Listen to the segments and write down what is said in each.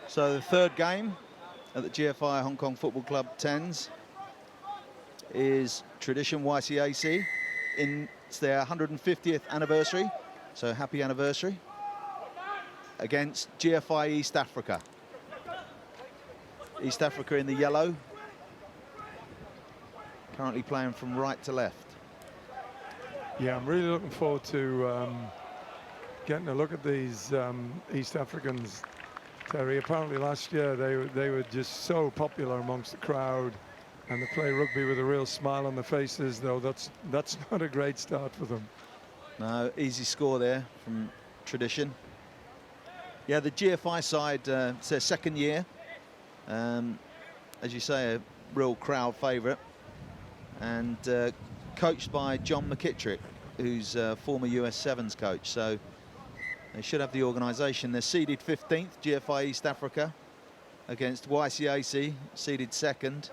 So the third game at the GFI Hong Kong Football Club 10s is Tradition YCAC. It's their 150th anniversary, so happy anniversary, against GFI East Africa. East Africa in the yellow, currently playing from right to left. Yeah, I'm really looking forward to getting a look at these East Africans, Terry. Apparently last year they were just so popular amongst the crowd, and they play rugby with a real smile on their faces, though that's not a great start for them. No, easy score there from Tradition. Yeah, the GFI side, it's their second year. As you say, a real crowd favourite, and coached by John McKittrick, who's former US Sevens coach. So they should have the organisation. They're seeded 15th, GFI East Africa, against YCAC, seeded second.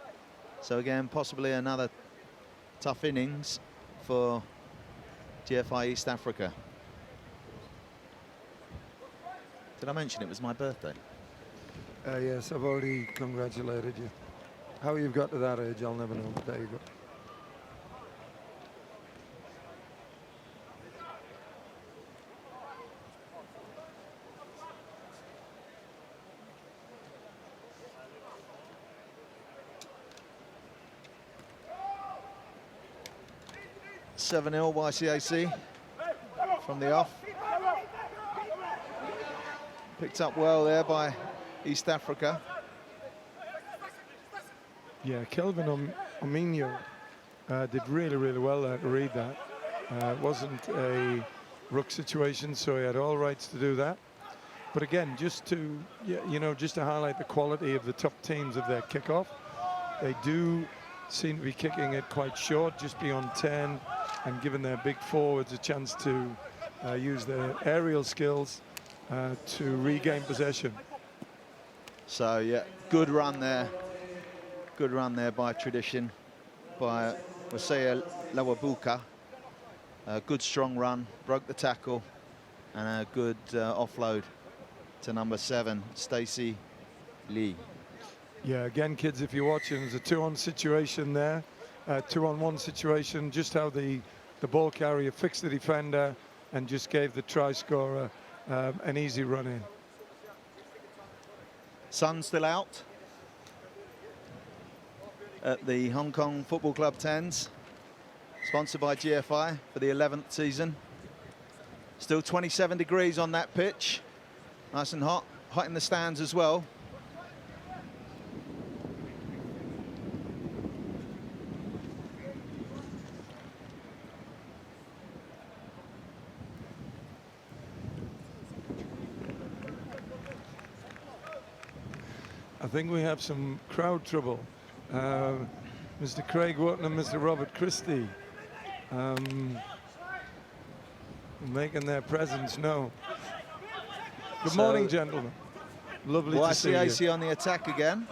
So again, possibly another tough innings for GFI East Africa. Did I mention it was my birthday? Yes, I've already congratulated you. How you've got to that age, I'll never know. There you go. (7-0) YCAC from the off. Picked up well there by East Africa. Yeah, Kelvin Ominio did really, really well there to read that. It wasn't a ruck situation, so he had all rights to do that. But again, just to just to highlight the quality of the top teams of their kickoff, they do seem to be kicking it quite short, just beyond 10, and giving their big forwards a chance to use their aerial skills to regain possession. So yeah, good run there. Good run there by Tradition, by Wasea Lawabuka. A good strong run, broke the tackle, and a good offload to number 7, Stacey Lee. Yeah, again, kids, if you're watching, there's a 2-on situation there, 2-on-1 situation, just how the ball carrier fixed the defender and just gave the try scorer an easy run in. Sun still out at the Hong Kong Football Club 10s, sponsored by GFI for the 11th season. Still 27 degrees on that pitch, nice and hot in the stands as well. I think we have some crowd trouble. Mr. Craig Wotton and Mr. Robert Christie making their presence known. Good morning, gentlemen. Lovely to see you. YCAC on the attack again.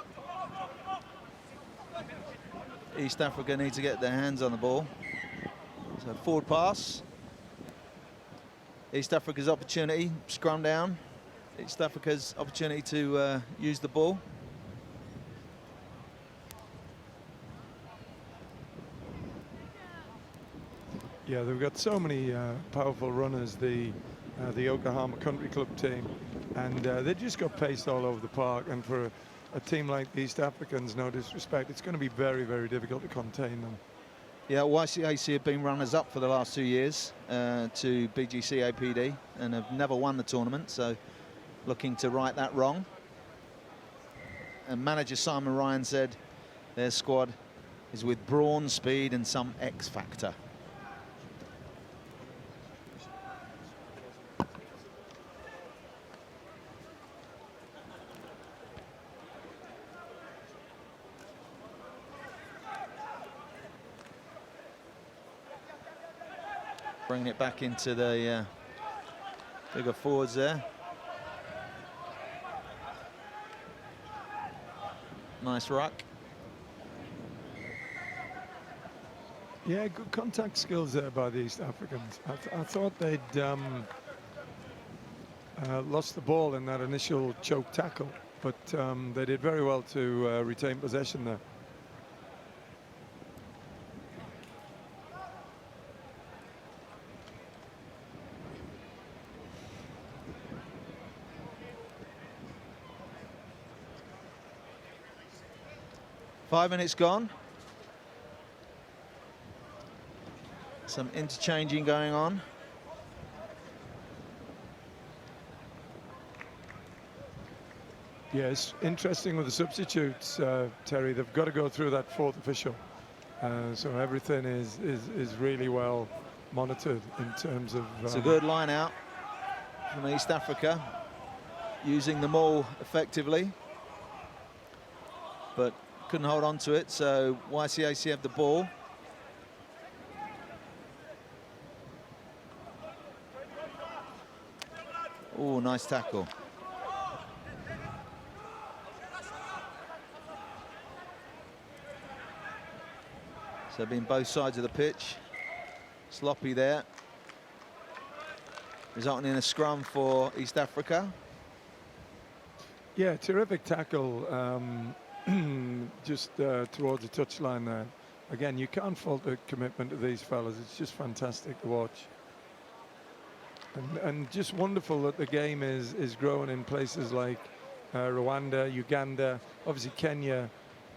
East Africa need to get their hands on the ball. So forward pass. East Africa's opportunity, scrum down. East Africa's opportunity to use the ball. Yeah, they've got so many powerful runners, the Yokohama Country Club team, and they just got paced all over the park. And for a team like the East Africans, no disrespect, it's going to be very, very difficult to contain them. Yeah, YCAC have been runners-up for the last 2 years to BGC APD and have never won the tournament, so looking to right that wrong. And manager Simon Ryan said their squad is with brawn, speed and some X factor. Bringing it back into the bigger forwards there. Nice ruck. Yeah, good contact skills there by the East Africans. I thought they'd lost the ball in that initial choke tackle, but they did very well to retain possession there. Five minutes gone. Some interchanging going on. Yes, interesting with the substitutes, Terry. They've got to go through that fourth official, so everything is really well monitored in terms of. It's a good line out from East Africa, using the maul effectively, but couldn't hold on to it. So YCAC have the ball. Oh, nice tackle. So been both sides of the pitch. Sloppy there. Resulting in a scrum for East Africa. Yeah, terrific tackle just towards the touchline there. Again, you can't fault the commitment of these fellas. It's just fantastic to watch. And just wonderful that the game is growing in places like Rwanda, Uganda, obviously Kenya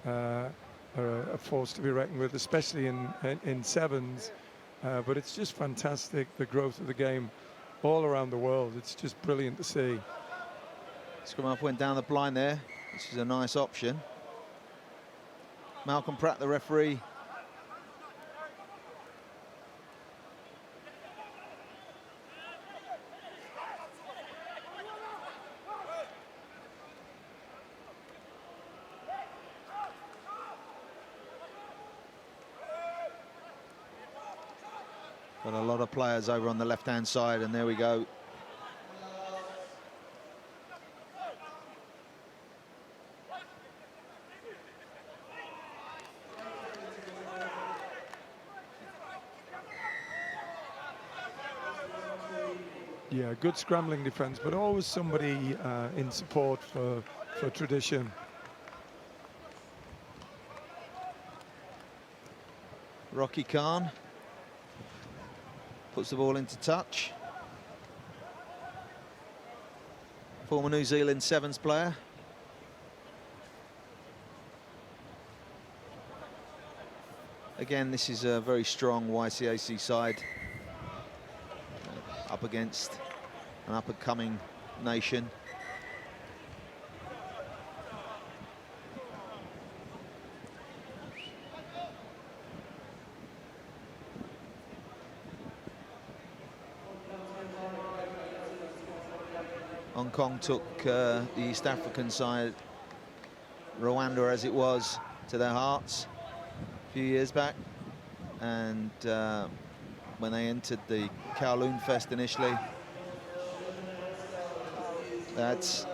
are a force to be reckoned with, especially in sevens. But it's just fantastic, the growth of the game all around the world. It's just brilliant to see. Scrum half went down the blind there, which is a nice option. Malcolm Pratt, the referee. Got a lot of players over on the left-hand side, and there we go. Yeah, good scrambling defense, but always somebody in support for tradition. Rocky Khan puts the ball into touch. Former New Zealand sevens player. Again, this is a very strong YCAC side up against an up-and-coming nation. Hong Kong took the East African side, Rwanda as it was, to their hearts a few years back, and when they entered the Kowloon Fest initially. That's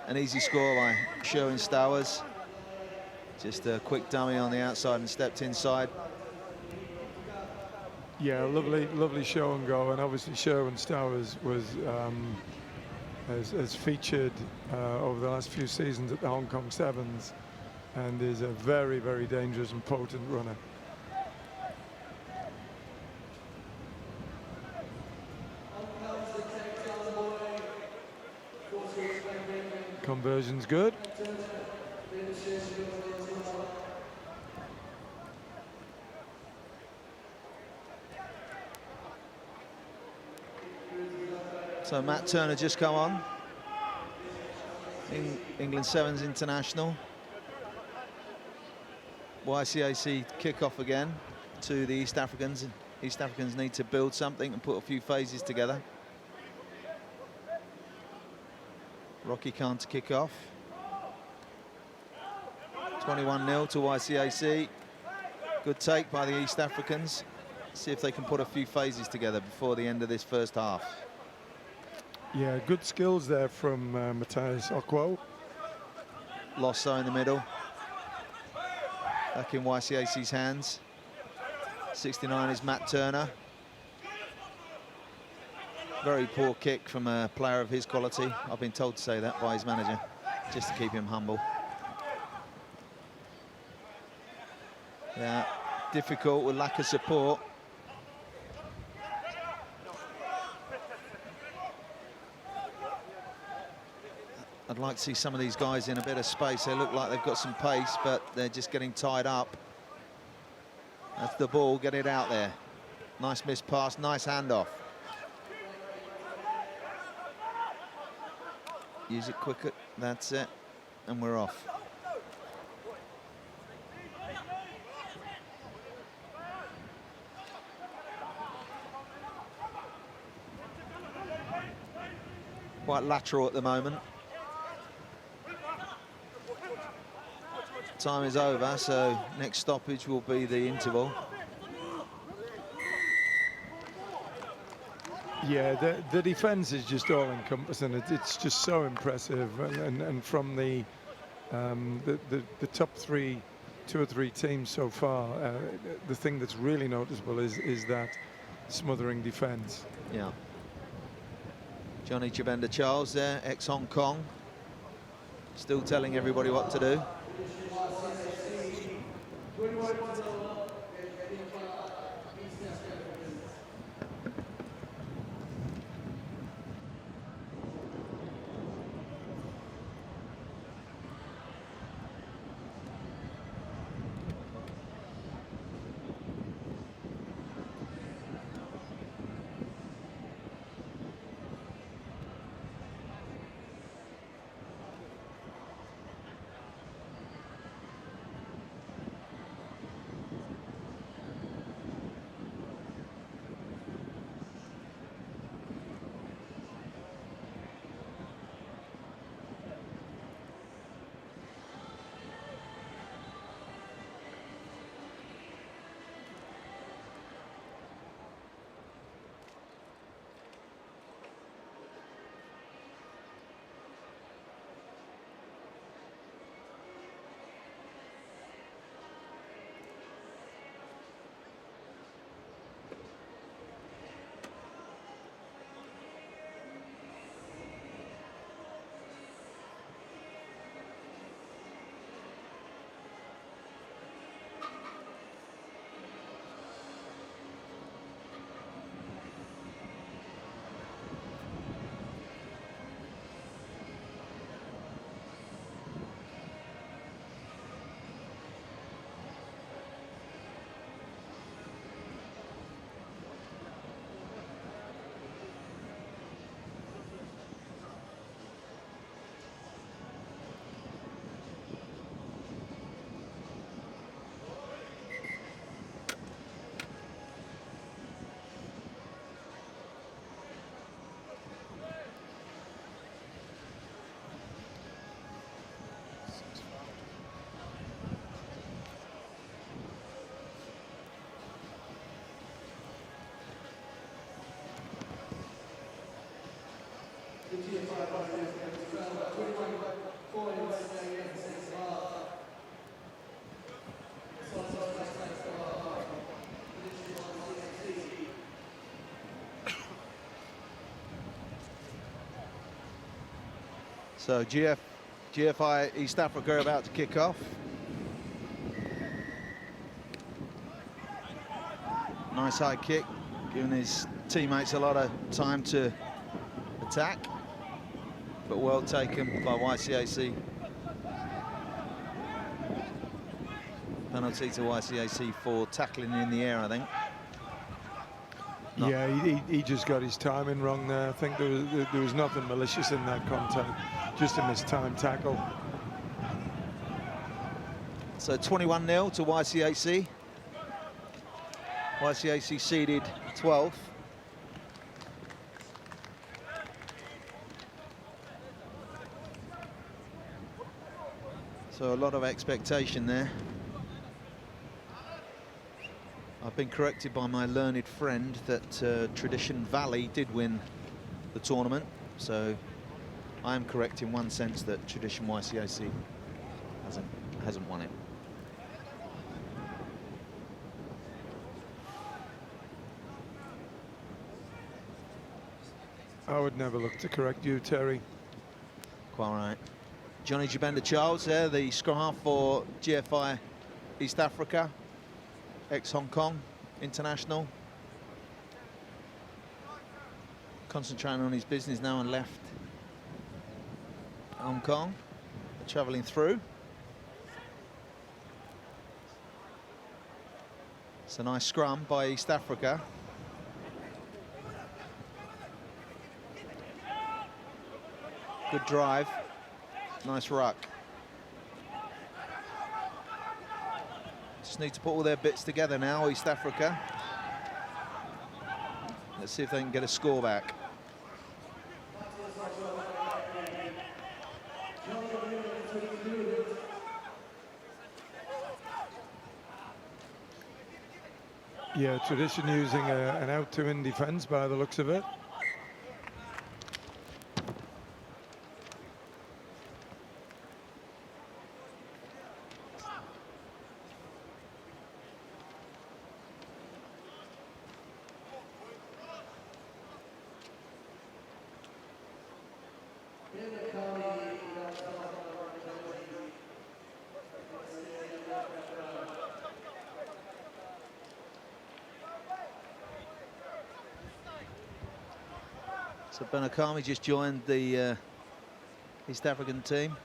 an easy score by Sherwin Stowers. Just a quick dummy on the outside and stepped inside. Yeah, lovely show and go, and obviously Sherwin Stowers was has featured over the last few seasons at the Hong Kong Sevens, and is a very, very dangerous and potent runner. Conversion's good. So Matt Turner just come on. England Sevens international. YCAC kick off again to the East Africans. East Africans need to build something and put a few phases together. Rocky Khan to kick off. 21-0 to YCAC. Good take by the East Africans. See if they can put a few phases together before the end of this first half. Yeah, good skills there from Matthias Okwo. Losso in the middle. Back in YCAC's hands. 69 is Matt Turner. Very poor kick from a player of his quality. I've been told to say that by his manager. just to keep him humble. Yeah, difficult with lack of support. I'd like to see some of these guys in a bit of space. They look like they've got some pace, but they're just getting tied up. That's the ball, get it out there. Nice missed pass, nice handoff. Use it quicker, that's it, and we're off. Quite lateral at the moment. Time is over, so next stoppage will be the interval. Yeah, the defence is just all-encompassing. It's just so impressive, and from the top two or three teams so far, the thing that's really noticeable is that smothering defence. Yeah. Johnny Chabenda Charles there, ex-Hong Kong, still telling everybody what to do. So GFI East Africa are about to kick off. Nice high kick, giving his teammates a lot of time to attack, but well taken by YCAC. Penalty to YCAC for tackling in the air, I think. Yeah, he just got his timing wrong there. I think there was nothing malicious in that contact, just a mistimed tackle. So 21-0 to YCAC. YCAC seeded 12th. So a lot of expectation there. I've been corrected by my learned friend that Tradition Valley did win the tournament, so I am correct in one sense that Tradition YCAC hasn't won it. I would never look to correct you, Terry. Quite right. Johnny Jabenda Charles there, the scrum half for GFI East Africa, ex-Hong Kong international. Concentrating on his business now and left Hong Kong, travelling through. It's a nice scrum by East Africa. Good drive, nice ruck. Just need to put all their bits together now, East Africa. Let's see if they can get a score back. Yeah, tradition using an out-to-in defence by the looks of it. So Benakami just joined the East African team.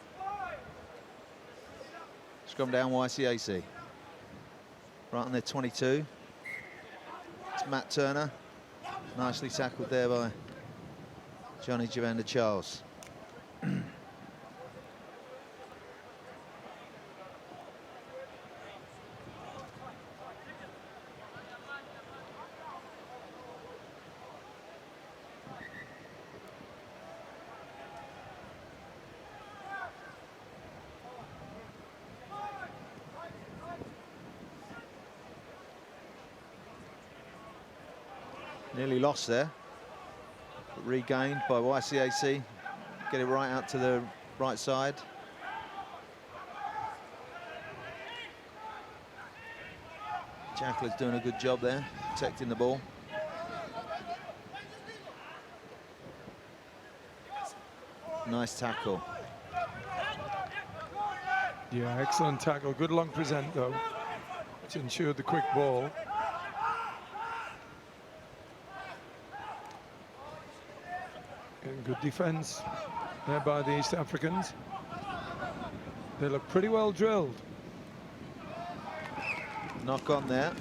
Scrum down YCAC. Right on their 22. It's Matt Turner. Nicely tackled there by Johnny Jabenda Charles. Nearly lost there, but regained by YCAC. Get it right out to the right side. Jackler's doing a good job there, protecting the ball. Nice tackle. Yeah, excellent tackle. Good long present though, which ensured the quick ball. And good defence there by the East Africans. They look pretty well drilled. Knock on there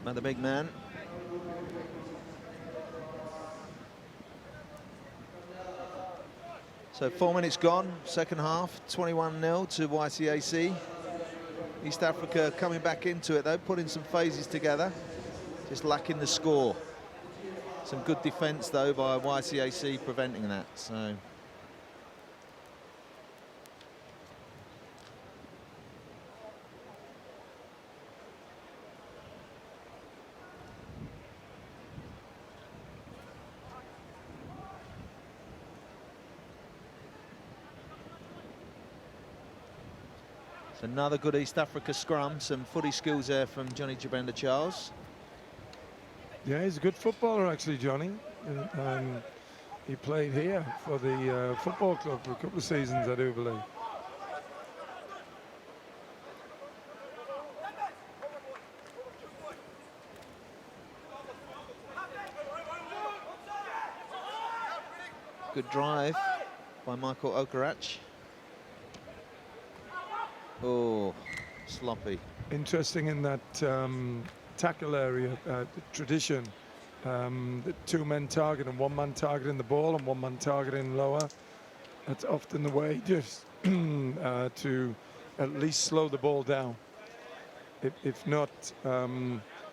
by the big man. So 4 minutes gone, second half, 21-0 to YCAC. East Africa coming back into it though, putting some phases together, just lacking the score. Some good defence though by YCAC preventing that. So another good East Africa scrum, some footy skills there from Johnny Jabenda Charles. Yeah, he's a good footballer actually, Johnny. He played here for the football club for a couple of seasons, I do believe. Good drive by Michael Okarach. Oh, sloppy. Interesting in that tackle area, the tradition, the two men targeting, one man targeting the ball and one man targeting lower. That's often the way just to at least slow the ball down. If not,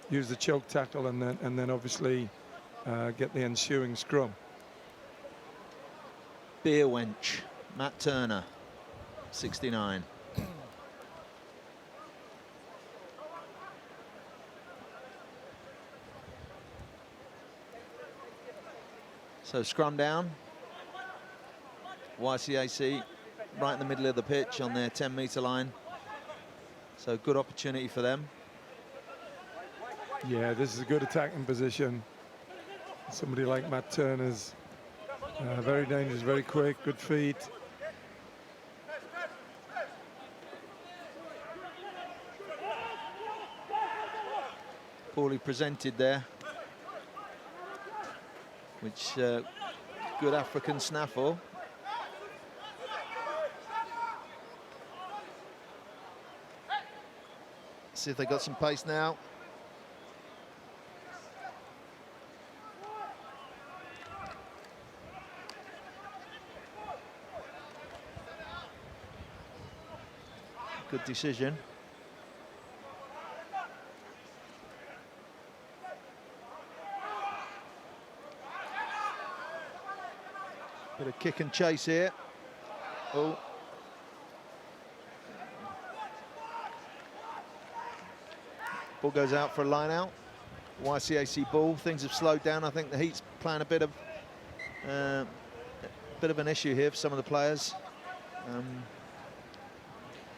use the choke tackle and then obviously get the ensuing scrum. Beer wench, Matt Turner, 69. So scrum down, YCAC right in the middle of the pitch on their 10-metre line. So good opportunity for them. Yeah, this is a good attacking position. Somebody like Matt Turner's very dangerous, very quick, good feet, Poorly presented there. Which good African snaffle. See if they got some pace now. Good decision. Bit of kick and chase here. Oh. Ball goes out for a line out. YCAC ball. Things have slowed down. I think the heat's playing a bit of an issue here for some of the players.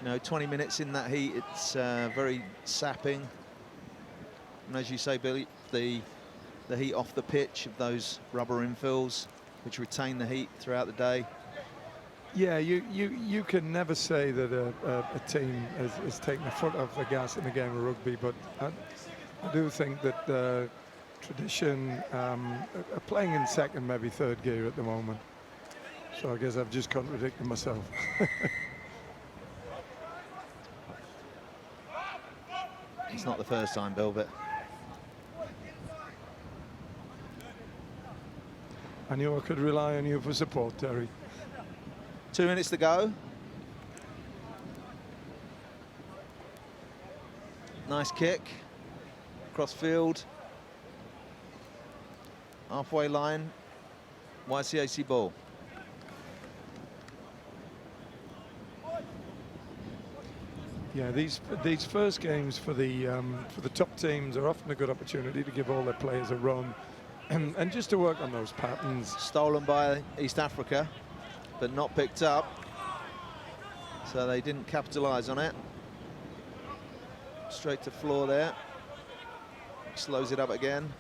You know, 20 minutes in that heat, it's very sapping. And as you say, Billy, the heat off the pitch of those rubber infills, which retain the heat throughout the day. Yeah, you can never say that a team has taken the foot off the gas in a game of rugby, but I do think that tradition are playing in second, maybe third gear at the moment. So I guess I've just contradicted myself. It's not the first time, Bill, but I knew I could rely on you for support, Terry. 2 minutes to go. Nice kick. Cross field. Halfway line. YCAC ball. Yeah, these first games for the top teams are often a good opportunity to give all their players a run and just to work on those patterns. Stolen by East Africa, but not picked up, so they didn't capitalize on it. Straight to floor there. Slows it up again.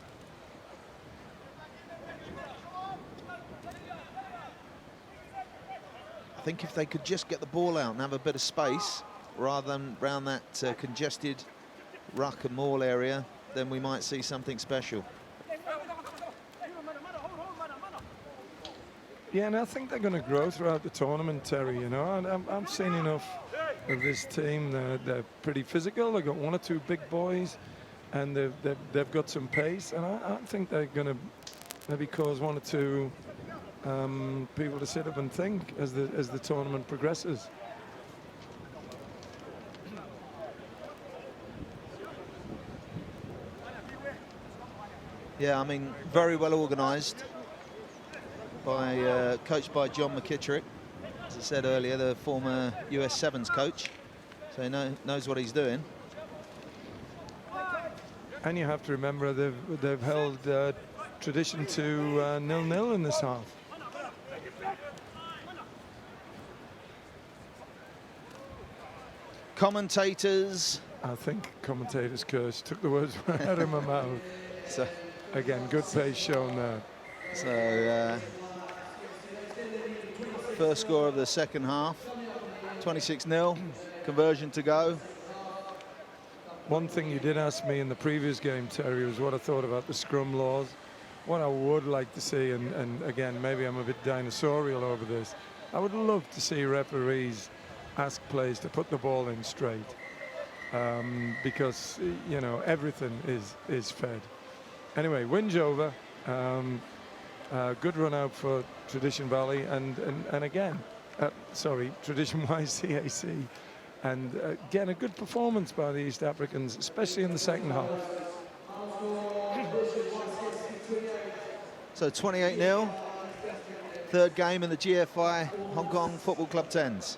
I think if they could just get the ball out and have a bit of space rather than around that congested ruck and maul area, then we might see something special. Yeah, and I think they're going to grow throughout the tournament, Terry. You know, and I've seen enough of this team. They're pretty physical. They've got one or two big boys, and they've got some pace. And I think they're going to maybe cause one or two people to sit up and think as the tournament progresses. Yeah, I mean, very well organised. Coached by John McKittrick, as I said earlier, the former US Sevens coach, so he knows what he's doing. And you have to remember they've held tradition to 0-0 in this half. Commentators. I think commentators' curse took the words right out of my mouth. So, again, good pace shown there. So. First score of the second half, 26-0, conversion to go. One thing you did ask me in the previous game, Terry, was what I thought about the scrum laws. What I would like to see, and again, maybe I'm a bit dinosaurial over this, I would love to see referees ask players to put the ball in straight, because, you know, everything is fed. Anyway, wind's over. Good run out for Tradition Valley and again, Tradition YCAC, and again a good performance by the East Africans, especially in the second half. So 28-0, third game in the GFI Hong Kong Football Club 10s.